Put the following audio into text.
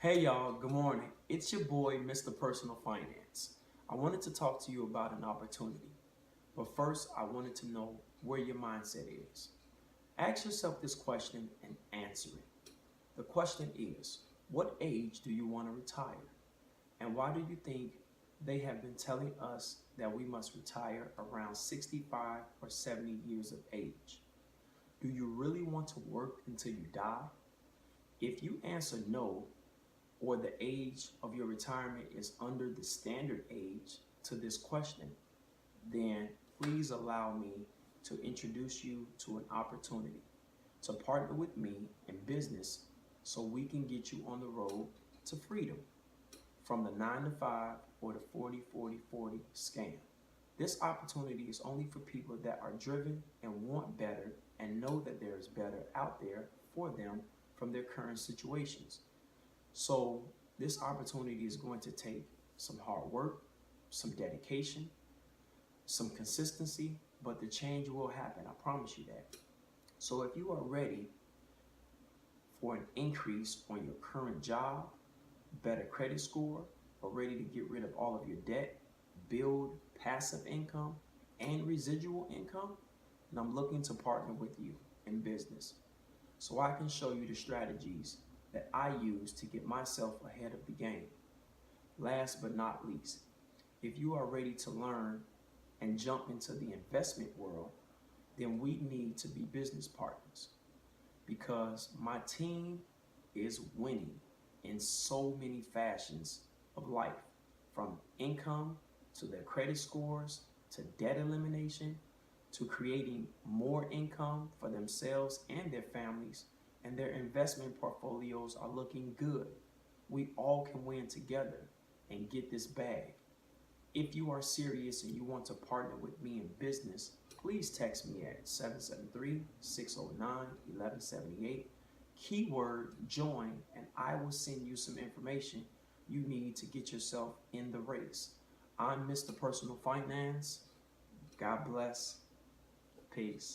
Hey y'all, good morning. It's your boy, Mr. Personal Finance. I wanted to talk to you about an opportunity. But first, I wanted to know where your mindset is. Ask yourself this question and answer it. The question is, what age do you want to retire? And why do you think they have been telling us that we must retire around 65 or 70 years of age? Do you really want to work until you die? If you answer no, or the age of your retirement is under the standard age to this question, then please allow me to introduce you to an opportunity to partner with me in business so we can get you on the road to freedom from the 9 to 5 or the 40-40-40 scam. This opportunity is only for people that are driven and want better and know that there is better out there for them from their current situations. So this opportunity is going to take some hard work, some dedication, some consistency, but the change will happen. I promise you that. So if you are ready for an increase on your current job, better credit score, or ready to get rid of all of your debt, build passive income and residual income, and I'm looking to partner with you in business so I can show you the strategies that I use to get myself ahead of the game. Last but not least, if you are ready to learn and jump into the investment world, then we need to be business partners because my team is winning in so many fashions of life, from income to their credit scores to debt elimination to creating more income for themselves and their families, and their investment portfolios are looking good. We all can win together and get this bag. If you are serious and you want to partner with me in business, please text me at 773-609-1178, keyword join, and I will send you some information you need to get yourself in the race. I'm Mr. Personal Finance. God bless. Peace.